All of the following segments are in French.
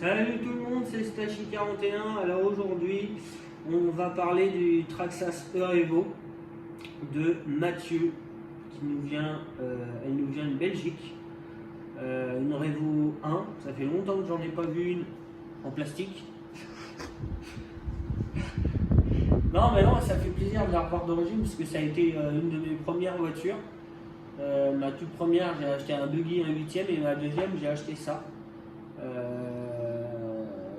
Salut tout le monde, c'est Stachi41. Alors aujourd'hui, on va parler du Traxxas Erevo de Mathieu, qui nous vient, elle nous vient de Belgique. Une Revo 1, ça fait longtemps que j'en ai pas vu une en plastique. Non, mais non, ça fait plaisir de la revoir d'origine parce que ça a été une de mes premières voitures. Ma toute première, j'ai acheté un buggy 1/8 et ma deuxième, j'ai acheté ça.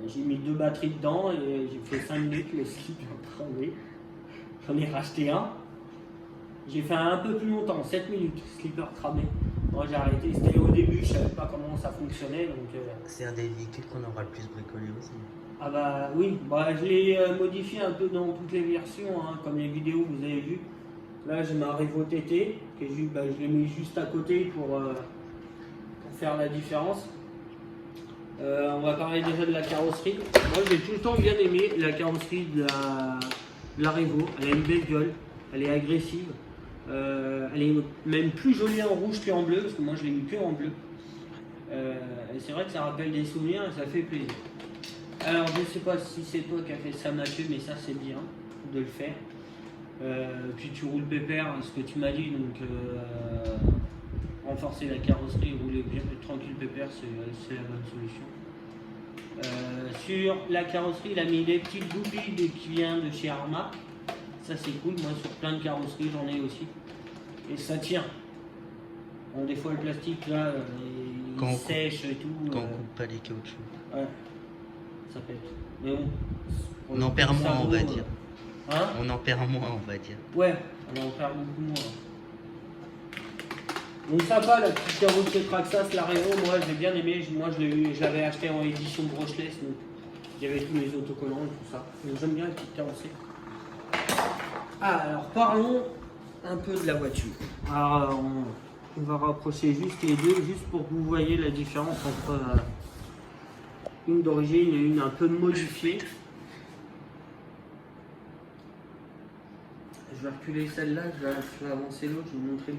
J'ai mis 2 batteries dedans et j'ai fait 5 minutes, le slip a crevé. J'en ai racheté un. J'ai fait un peu plus longtemps, 7 minutes, slipper cramé. Moi j'ai arrêté, c'était au début, je savais pas comment ça fonctionnait. C'est un des véhicules qu'on aura le plus bricolé aussi. Ah bah oui, je l'ai modifié un peu dans toutes les versions, hein, comme les vidéos que vous avez vues. Là j'ai ma Revo TT, que je l'ai mis juste à côté pour faire la différence. On va parler déjà de la carrosserie. Moi j'ai tout le temps bien aimé la carrosserie de la Revo. Elle a une belle gueule, elle est agressive. Elle est même plus jolie en rouge qu'en bleu, parce que moi je l'ai mis que en bleu. Et c'est vrai que ça rappelle des souvenirs et ça fait plaisir. Alors je ne sais pas si c'est toi qui as fait ça Mathieu, mais ça c'est bien de le faire. Puis tu roules pépère, ce que tu m'as dit, donc renforcer la carrosserie, rouler bien tranquille pépère, c'est la bonne solution. Sur la carrosserie, il a mis des petites bougies qui viennent de chez Arma. Ça c'est cool, moi sur plein de carrosseries j'en ai aussi. Et ça tient. Bon, des fois le plastique là, il sèche et tout. Quand on coupe pas les caoutchoucs. Ouais, ça pète. Mais bon. On en perd moins, on va dire. Hein? On en perd moins, on va dire. Ouais, on en perd beaucoup moins. Donc sympa la petite carrosserie Traxxas, la Revo, moi j'ai bien aimé. Moi je l'avais acheté en édition brushless, donc il y avait tous les autocollants et tout ça. Donc j'aime bien la petite carrosserie. Alors parlons un peu de la voiture. Alors on va rapprocher juste les deux, juste pour que vous voyez la différence entre une d'origine et une un peu modifiée. Je vais reculer celle-là, je vais avancer l'autre, je vais vous montrer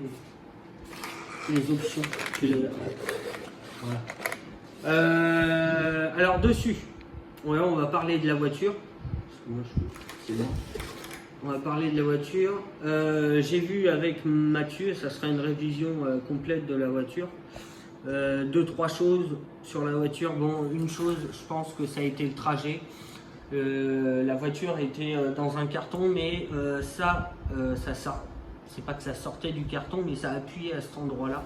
les options que j'ai. Voilà. Alors dessus, voilà, on va parler de la voiture. Moi, c'est bon. On va parler de la voiture. J'ai vu avec Mathieu, ça sera une révision complète de la voiture. 2-3 choses sur la voiture. Bon, une chose, je pense que ça a été le trajet. La voiture était dans un carton, mais ça sort. C'est pas que ça sortait du carton, mais ça appuyait à cet endroit-là.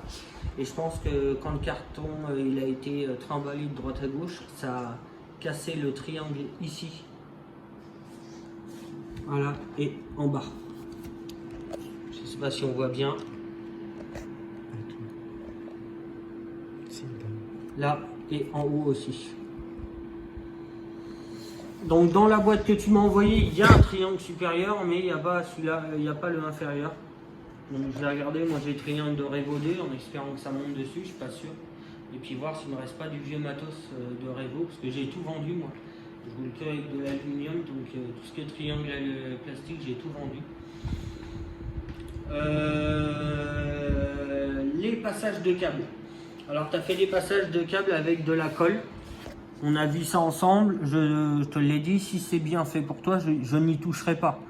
Et je pense que quand le carton il a été trimballé de droite à gauche, ça a cassé le triangle ici. Voilà, et en bas. Je sais pas si on voit bien. Là et en haut aussi. Donc dans la boîte que tu m'as envoyée, il y a un triangle supérieur, mais il n'y a pas celui-là, il n'y a pas le inférieur. Donc je vais regarder, moi j'ai le triangle de Revo 2 en espérant que ça monte dessus, je suis pas sûr. Et puis voir s'il ne me reste pas du vieux matos de Revo, parce que j'ai tout vendu moi. Je roule que avec de l'aluminium, donc tout ce qui est triangle plastique, j'ai tout vendu. Les passages de câbles. Alors tu as fait des passages de câbles avec de la colle. On a vu ça ensemble, je te l'ai dit, si c'est bien fait pour toi, je n'y toucherai pas.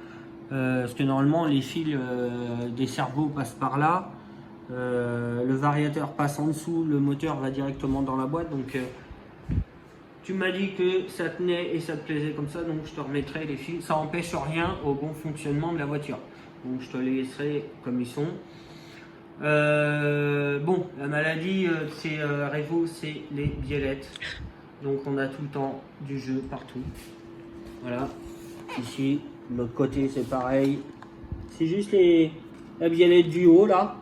Parce que normalement les fils des cerveaux passent par là, le variateur passe en dessous, le moteur va directement dans la boîte. Donc tu m'as dit que ça tenait et ça te plaisait comme ça, donc je te remettrai les fils. Ça n'empêche rien au bon fonctionnement de la voiture. Donc je te les laisserai comme ils sont. Bon, la maladie c'est Revo, c'est les biellettes. Donc on a tout le temps du jeu partout. Voilà. Ici, de l'autre côté c'est pareil. C'est juste la biellette du haut là.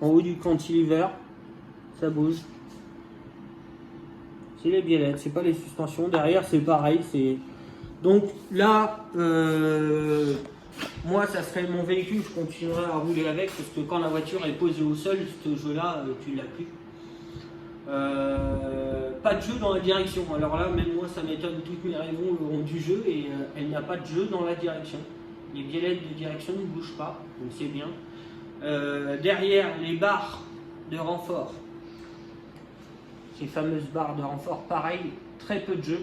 En haut du cantilever. Ça bouge. C'est les biellettes, c'est pas les suspensions. Derrière c'est pareil. Donc là, moi ça serait mon véhicule, je continuerai à rouler avec. Parce que quand la voiture est posée au sol, ce jeu là, tu l'as plus. Pas de jeu dans la direction. Alors là, même moi, ça m'étonne. Toutes mes Revo ont du jeu et elle n'y a pas de jeu dans la direction. Les biellettes de direction ne bougent pas, donc c'est bien. Derrière, les barres de renfort, ces fameuses barres de renfort, pareil, très peu de jeu.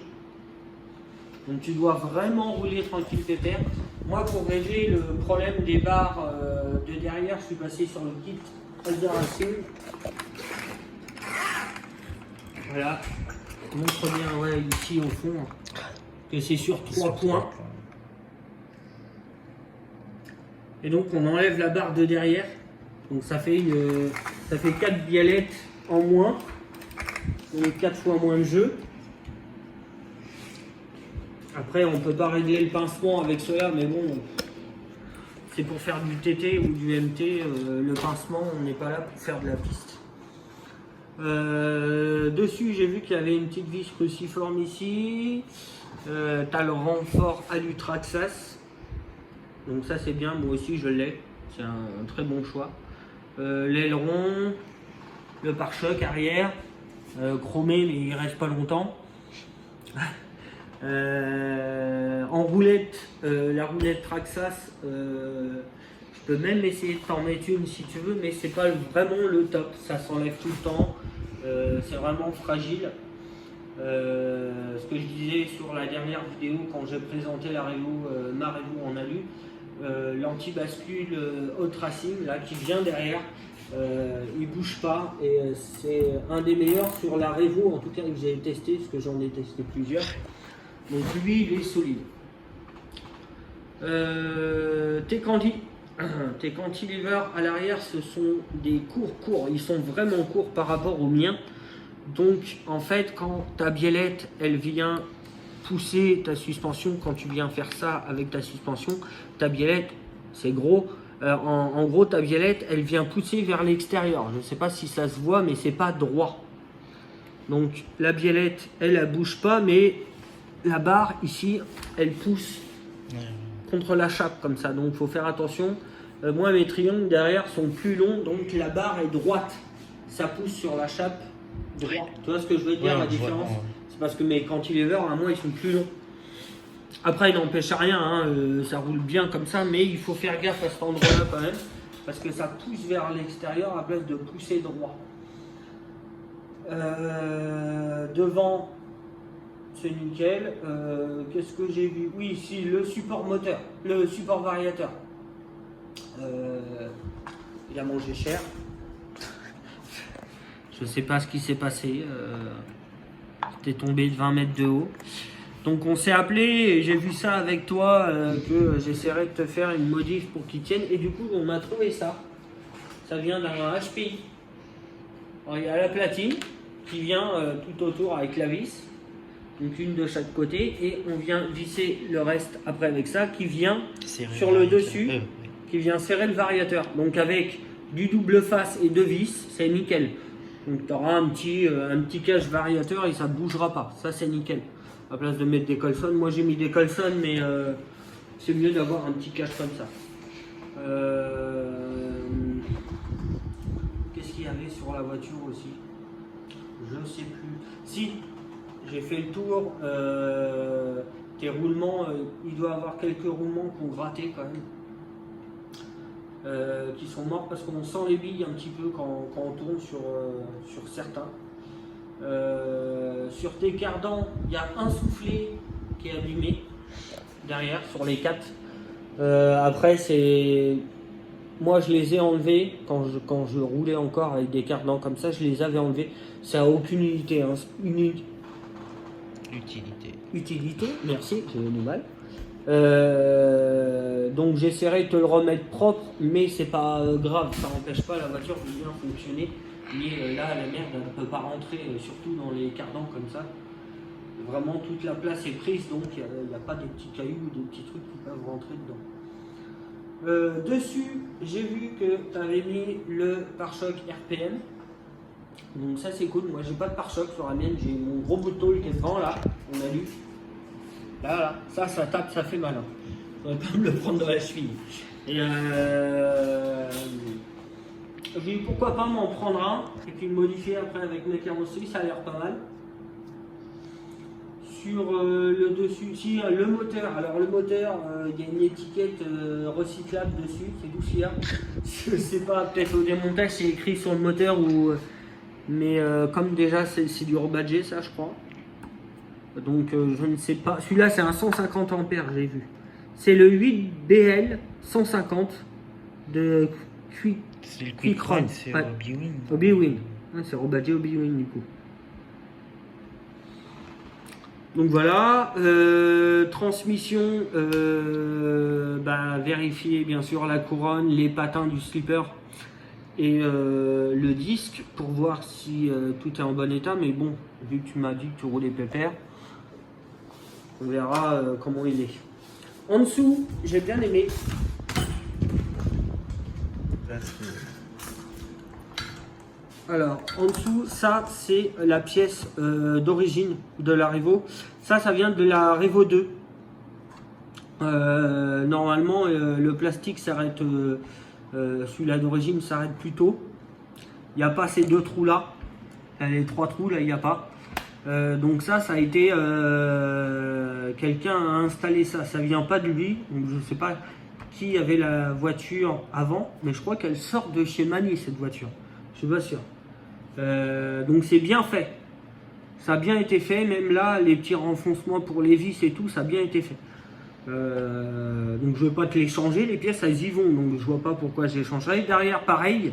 Donc tu dois vraiment rouler tranquille pépère. Moi, pour régler le problème des barres de derrière, je suis passé sur le kit Elder Racing. Voilà, je montre bien ouais, ici au fond que c'est sur 3 points. Et donc on enlève la barre de derrière. Donc ça fait 4 biellettes en moins. Donc 4 fois moins de jeu. Après on peut pas régler le pincement avec cela, mais bon, c'est pour faire du TT ou du MT. Le pincement, on n'est pas là pour faire de la piste. Dessus j'ai vu qu'il y avait une petite vis cruciforme ici. T'as le renfort Alutraxas. Donc ça c'est bien, moi aussi je l'ai. C'est un très bon choix. L'aileron, le pare-choc arrière, chromé mais il reste pas longtemps. En roulette, la roulette Traxas, je peux même essayer de t'en mettre une si tu veux, mais c'est pas vraiment le top. Ça s'enlève tout le temps, c'est vraiment fragile. Ce que je disais sur la dernière vidéo quand j'ai présenté la Revo, ma Revo en alu, l'anti-bascule Hot Racing là qui vient derrière, il bouge pas et c'est un des meilleurs sur la Revo en tout cas que j'ai testé, parce que j'en ai testé plusieurs. Donc lui il est solide. Tes cantilevers à l'arrière, ce sont des courts, ils sont vraiment courts par rapport aux miens. Donc en fait quand ta biellette elle vient pousser ta suspension, quand tu viens faire ça avec ta suspension, ta biellette c'est gros, en gros ta biellette elle vient pousser vers l'extérieur. Je ne sais pas si ça se voit mais c'est pas droit. Donc la biellette elle bouge pas, mais la barre ici elle pousse contre la chape comme ça, donc il faut faire attention. Moi mes triangles derrière sont plus longs, donc la barre est droite, ça pousse sur la chape droite. Tu vois ce que je veux dire, ouais, la différence? C'est parce que mes cantilevers à moi ils sont plus longs. Après il n'empêche à rien, hein, ça roule bien comme ça, mais il faut faire gaffe à cet endroit là quand même, parce que ça pousse vers l'extérieur à la place de pousser droit. Devant c'est nickel. Qu'est-ce que j'ai vu? Oui, ici le support moteur, le support variateur. Il a mangé cher. Je sais pas ce qui s'est passé. T'es tombé de 20 mètres de haut. Donc on s'est appelé et j'ai vu ça avec toi, que j'essaierai de te faire une modif pour qu'il tienne. Et du coup on m'a trouvé ça. Ça vient d'un HPI. Alors, il y a la platine qui vient tout autour avec la vis. Donc une de chaque côté, et on vient visser le reste après avec ça qui vient sur le dessus, qui vient serrer le variateur. Donc avec du double face et deux vis, c'est nickel. Donc tu auras un petit cache variateur et ça ne bougera pas. Ça c'est nickel. À la place de mettre des Colson, moi j'ai mis des Colson, mais c'est mieux d'avoir un petit cache comme ça. Qu'est-ce qu'il y avait sur la voiture aussi? Je sais plus. Si, j'ai fait le tour. Tes roulements, il doit y avoir quelques roulements qui ont gratté quand même. Qui sont morts parce qu'on sent les billes un petit peu quand on tourne sur certains. Sur tes cardans, il y a un soufflet qui est abîmé derrière sur les 4. Après, c'est. Moi, je les ai enlevés quand je roulais encore avec des cardans comme ça, je les avais enlevés. Ça n'a aucune utilité. Hein. Utilité, merci, j'ai eu du mal. Donc j'essaierai de te le remettre propre, mais c'est pas grave, ça n'empêche pas la voiture de bien fonctionner. Mais là, la merde, elle ne peut pas rentrer, surtout dans les cardans comme ça. Vraiment, toute la place est prise, donc il n'y a pas des petits cailloux ou des petits trucs qui peuvent rentrer dedans. Dessus, j'ai vu que tu avais mis le pare-choc RPM. Donc ça c'est cool, moi j'ai pas de pare-choc sur la mienne, j'ai mon gros bout de tôle qui est devant là, on a lu. Là, ça tape, ça fait mal. Hein. On va pas me le prendre dans la cheville. Et j'ai dit pourquoi pas m'en prendre un et puis le modifier après avec mes carrosseries, ça a l'air pas mal. Sur le dessus, si le moteur, alors le moteur, il y a une étiquette recyclable dessus, c'est d'où qu'il y a. Je sais pas, peut-être au démontage c'est écrit sur le moteur ou Mais comme déjà c'est du rebadgé, ça je crois. Donc je ne sais pas. Celui-là c'est un 150 ampères, j'ai vu. C'est le 8BL 150 de C'est le Quick Run. c'est Ouais. Obi-Wan. Obi-Wan. Ouais, c'est rebadgé Obi-Wan du coup. Donc voilà, transmission, vérifier bien sûr la couronne, les patins du slipper et le disque pour voir si tout est en bon état. Mais bon, vu que tu m'as dit que tu roulais pépère, on verra comment il est. En dessous, j'ai bien aimé. Là, c'est- Alors, en dessous, ça c'est la pièce d'origine de la Revo. Ça vient de la Revo 2. Normalement, le plastique s'arrête, celui-là d'origine s'arrête plus tôt. Il n'y a pas ces deux trous là. Les trois trous là, il n'y a pas. Donc ça a été quelqu'un a installé ça. Ça vient pas de lui. Donc je ne sais pas qui avait la voiture avant, mais je crois qu'elle sort de chez Mani cette voiture. Je suis pas sûr. Donc c'est bien fait. Ça a bien été fait. Même là, les petits renfoncements pour les vis et tout, ça a bien été fait. Donc je ne vais pas te les changer, les pièces elles y vont, donc je vois pas pourquoi je les changerais. Derrière pareil,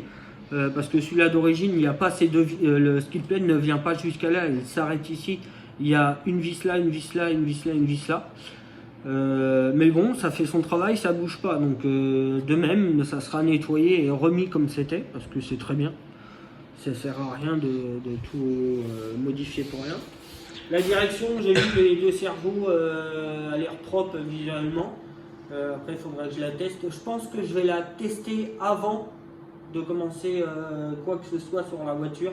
parce que celui-là d'origine, il n'y a pas ces deux, le skill plate ne vient pas jusqu'à là, il s'arrête ici. Il y a une vis là, une vis là, une vis là, une vis là. Mais bon, ça fait son travail, ça bouge pas. Donc de même, ça sera nettoyé et remis comme c'était, parce que c'est très bien. Ça sert à rien de tout modifier pour rien. La direction, j'ai vu les deux cerveaux a l'air propre visuellement. Après, il faudrait que je la teste. Je pense que je vais la tester avant de commencer quoi que ce soit sur la voiture.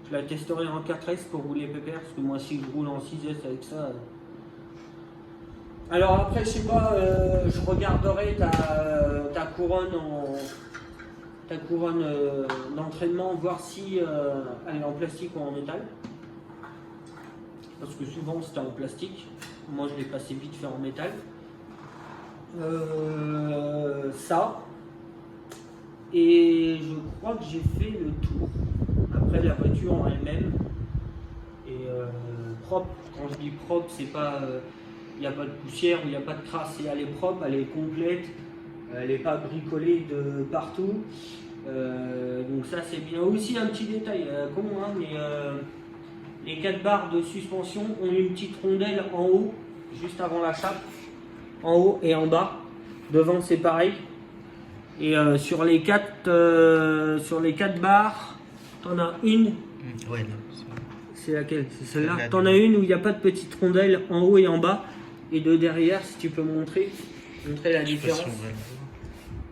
Je la testerai en 4S pour rouler pépère, parce que moi, si je roule en 6S avec ça. Alors après, je sais pas, je regarderai ta couronne d'entraînement, voir si elle est en plastique ou en métal. Parce que souvent c'était en plastique. Moi je l'ai passé vite fait en métal. Ça. Et je crois que j'ai fait le tour. Après la voiture en elle-même est propre. Quand je dis propre, c'est pas. Il n'y a pas de poussière, il n'y a pas de traces. Elle est propre, elle est complète. Elle n'est pas bricolée de partout. Donc ça c'est bien. Aussi un petit détail, con, hein, mais les 4 barres de suspension ont une petite rondelle en haut, juste avant la chape, en haut et en bas. Devant c'est pareil. Et sur les 4 barres, t'en as une. Ouais, non, c'est laquelle? C'est celle-là. T'en as une où il n'y a pas de petite rondelle en haut et en bas. Et de derrière, si tu peux montrer la différence.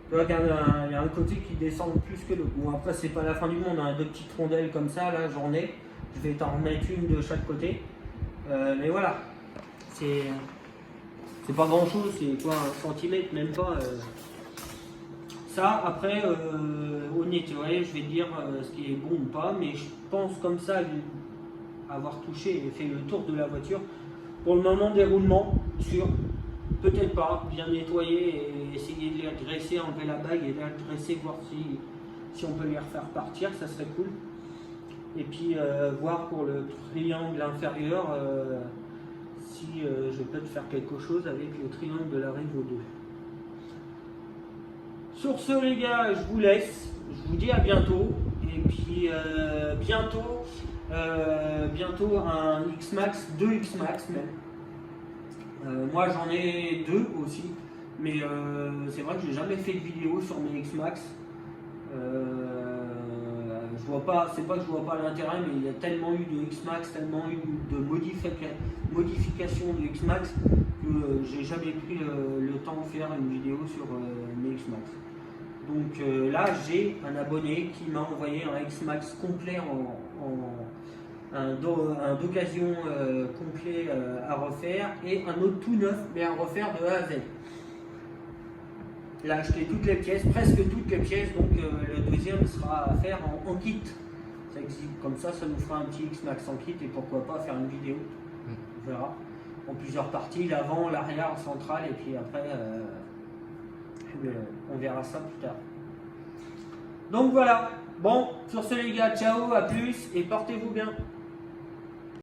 Tu vois qu'il y a un côté qui descend plus que l'autre. Bon, après, c'est pas la fin du monde, hein. 2 petites rondelles comme ça, là, j'en ai. Je vais t'en remettre une de chaque côté. Mais voilà. C'est pas grand chose, c'est quoi, 1 centimètre, même pas. Ça, après, au nettoyage, je vais te dire ce qui est bon ou pas, mais je pense comme ça, avoir touché et fait le tour de la voiture. Pour le moment, déroulement sur. Peut-être pas, bien nettoyer et essayer de les redresser, enlever la bague et les redresser, voir si on peut les refaire partir, ça serait cool. Et puis voir pour le triangle inférieur si je peux te faire quelque chose avec le triangle de la Revo 2. Sur ce les gars, je vous laisse, je vous dis à bientôt. Et puis bientôt un X-Max, 2 X-Max même. Moi j'en ai 2 aussi, mais c'est vrai que j'ai jamais fait de vidéo sur mes X-Max. Je vois pas, c'est pas que je vois pas l'intérêt, mais il y a tellement eu de X-Max, tellement eu de modifications de X-Max que j'ai jamais pris le temps de faire une vidéo sur mes X-Max. Donc là j'ai un abonné qui m'a envoyé un X-Max complet d'occasion complet à refaire et un autre tout neuf mais à refaire de A à Z. Il a acheté toutes les pièces, presque toutes les pièces, donc le deuxième sera à faire en kit. Ça existe comme ça nous fera un petit X-Max en kit et pourquoi pas faire une vidéo. On verra. En plusieurs parties, l'avant, l'arrière, centrale et puis après on verra ça plus tard. Donc voilà. Bon, sur ce les gars, ciao, à plus et portez-vous bien.